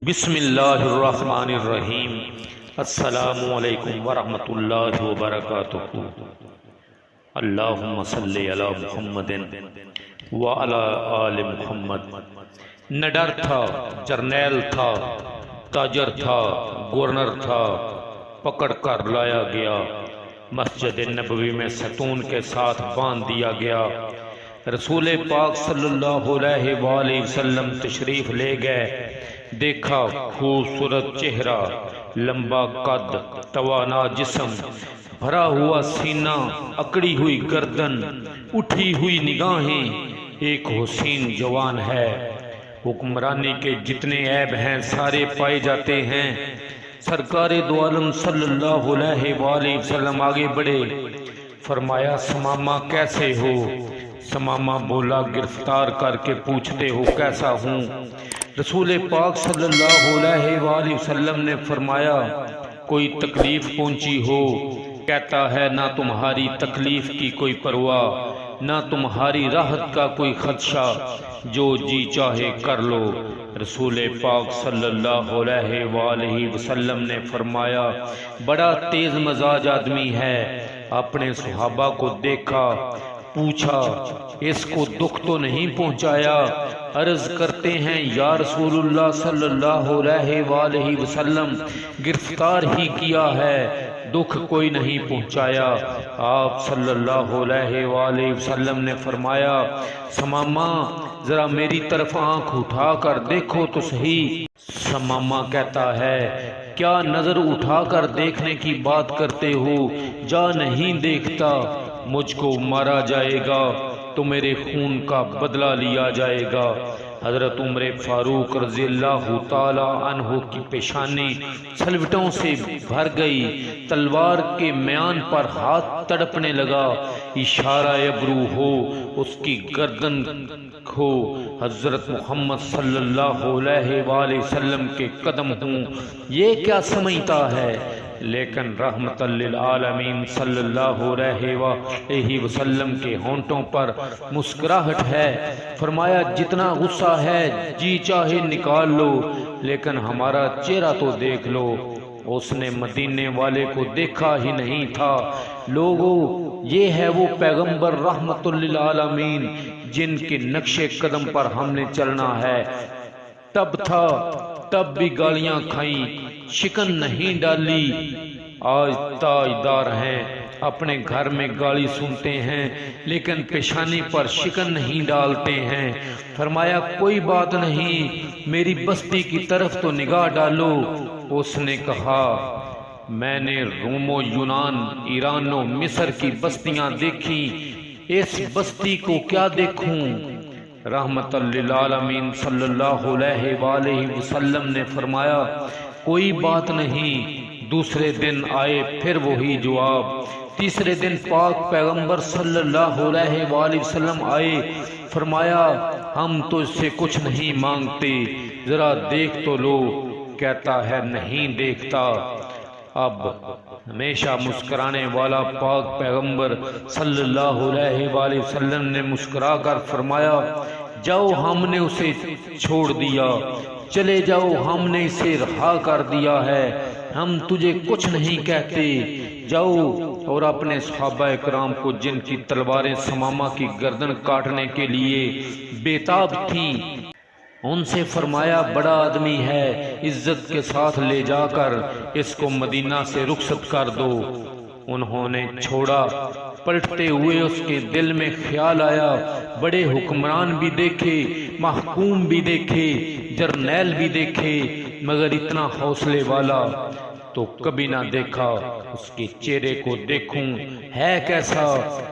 بسم اللہ الرحمن الرحیم۔ السلام علیکم ورحمۃ اللہ وبرکاتہ۔ اللہم صلی علی محمد وعلی آل محمد۔ نہ ڈر تھا، جرنیل تھا، تاجر تھا، گورنر تھا، پکڑ کر لایا گیا، مسجد نبوی میں ستون کے ساتھ باندھ دیا گیا۔ رسول پاک صلی اللہ علیہ وآلہ وسلم تشریف لے گئے، دیکھا خوبصورت چہرہ، لمبا قد، توانا جسم، بھرا ہوا سینہ، اکڑی ہوئی گردن، اٹھی ہوئی نگاہیں، ایک حسین جوان ہے۔ حکمرانی کے جتنے عیب ہیں سارے پائے جاتے ہیں۔ سرکار دو عالم صلی اللہ علیہ وآلہ وسلم آگے بڑھے، فرمایا ثمامہ کیسے ہو؟ ثمامہ بولا گرفتار کر کے پوچھتے ہو کیسا ہوں؟ رسول پاک صلی اللہ علیہ وآلہ وسلم نے فرمایا کوئی تکلیف پہنچی ہو؟ کہتا ہے نہ تمہاری تکلیف کی کوئی پرواہ، نہ تمہاری راحت کا کوئی خدشہ، جو جی چاہے کر لو۔ رسول پاک صلی اللہ علیہ وآلہ وسلم نے فرمایا بڑا تیز مزاج آدمی ہے۔ اپنے صحابہ کو دیکھا، پوچھا اس کو دکھ تو نہیں پہنچایا؟ عرض کرتے ہیں یا رسول اللہ صلی اللہ علیہ وآلہ وسلم گرفتار ہی کیا ہے، دکھ کوئی نہیں پہنچایا۔ آپ صلی اللہ علیہ وآلہ وسلم نے فرمایا ثمامہ ذرا میری طرف آنکھ اٹھا کر دیکھو تو صحیح۔ ثمامہ کہتا ہے کیا نظر اٹھا کر دیکھنے کی بات کرتے ہو؟ جا نہیں دیکھتا، مجھ کو مارا جائے گا تو میرے خون کا بدلہ لیا جائے گا۔ حضرت عمر فاروق رضی اللہ تعالی عنہ کی پیشانی سلوٹوں سے بھر گئی، تلوار کے میان پر ہاتھ تڑپنے لگا، اشارہ ابرو ہو اس کی گردن کھو، حضرت محمد صلی اللہ علیہ وآلہ وسلم کے قدم ہوں، یہ کیا سمجھتا ہے؟ لیکن رحمت للعالمین صلی اللہ علیہ وآلہ وسلم کے ہونٹوں پر مسکراہٹ ہے۔ فرمایا جتنا غصہ ہے جی چاہے نکال لو، لیکن ہمارا چہرہ تو دیکھ لو۔ اس نے مدینے والے کو دیکھا ہی نہیں تھا۔ لوگو یہ ہے وہ پیغمبر رحمت للعالمین جن کے نقش قدم پر ہم نے چلنا ہے۔ تب بھی گالیاں کھائیں، شکن نہیں ڈالی۔ آج تاجدار ہیں، اپنے گھر میں گالی سنتے ہیں لیکن پیشانی پر شکن نہیں ڈالتے ہیں۔ فرمایا کوئی بات نہیں، میری بستی کی طرف تو نگاہ ڈالو۔ اس نے کہا میں نے روم و یونان، ایران و مصر کی بستیاں دیکھی، اس بستی کو کیا دیکھوں؟ رحمت للعالمین صلی اللہ علیہ وآلہ وسلم نے فرمایا کوئی بات نہیں۔ دوسرے دن آئے پھر وہی جواب۔ تیسرے دن پاک پیغمبر صلی اللہ علیہ وآلہ وسلم آئے، فرمایا ہم تو اس سے کچھ نہیں مانگتے، ذرا دیکھ تو لو۔ کہتا ہے نہیں دیکھتا۔ اب ہمیشہ مسکرانے والا پاک پیغمبر صلی اللہ علیہ وآلہ وسلم نے مسکرا کر فرمایا جاؤ ہم نے اسے چھوڑ دیا، چلے جاؤ ہم نے اسے رہا کر دیا ہے، ہم تجھے کچھ نہیں کہتے، جاؤ۔ اور اپنے صحابہ کرام کو جن کی تلواریں ثمامہ کی گردن کاٹنے کے لیے بےتاب تھیں ان سے فرمایا بڑا آدمی ہے، عزت کے ساتھ لے جا کر اس کو مدینہ سے رخصت کر دو۔ انہوں نے چھوڑا۔ پلٹتے ہوئے اس کے دل میں خیال آیا بڑے حکمران بھی دیکھے، محکوم بھی دیکھے، جرنیل بھی دیکھے، مگر اتنا حوصلے والا تو کبھی نہ دیکھا۔ اس کے چہرے کو دیکھوں ہے کیسا،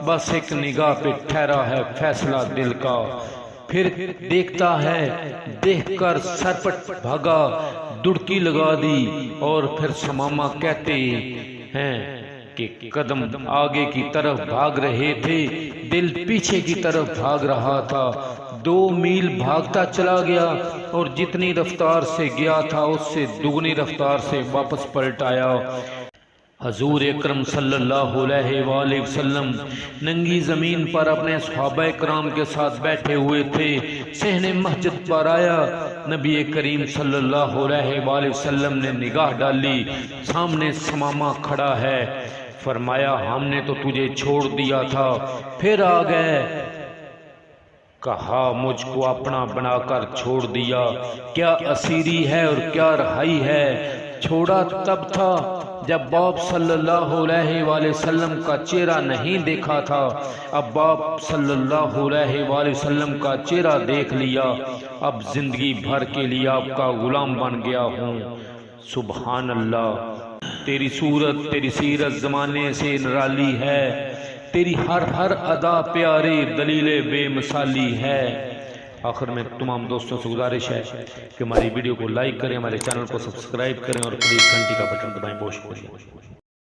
بس ایک نگاہ پہ ٹھہرا ہے فیصلہ دل کا۔ پھر دیکھتا ہے، دیکھ کر سرپٹ بھاگا، دڑکی لگا دی۔ اور پھر ثمامہ کہتے ہیں کہ قدم آگے کی طرف بھاگ رہے تھے، دل پیچھے کی طرف بھاگ رہا تھا۔ 2 میل بھاگتا چلا گیا اور جتنی رفتار سے گیا تھا اس سے دگنی رفتار سے واپس پلٹ آیا۔ حضور اکرم صلی اللہ علیہ وآلہ وسلم ننگی زمین پر اپنے صحابہ کرام کے ساتھ بیٹھے ہوئے تھے، صحن مسجد پر آیا، نبی کریم صلی اللہ علیہ وآلہ وسلم نے نگاہ ڈالی، سامنے ثمامہ کھڑا ہے، فرمایا ہم نے تو تجھے چھوڑ دیا تھا پھر آ گئے، کہا مجھ کو اپنا بنا کر چھوڑ دیا، کیا اسیری ہے اور کیا رہائی ہے، چھوڑا تب تھا جب باپ صلی اللہ علیہ وآلہ وسلم کا چہرہ نہیں دیکھا تھا، اب باپ صلی اللہ علیہ وآلہ وسلم کا چہرہ دیکھ لیا، اب زندگی بھر کے لیے آپ کا غلام بن گیا ہوں۔ سبحان اللہ، تیری صورت تیری سیرت زمانے سے نرالی ہے، تیری ہر ادا پیاری دلیل بے مثالی ہے۔ آخر میں تمام دوستوں سے گزارش ہے کہ ہماری ویڈیو کو لائک کریں، ہمارے چینل کو سبسکرائب کریں اور پلیز گھنٹی کا بٹن دبائیں۔ بہت شکریہ۔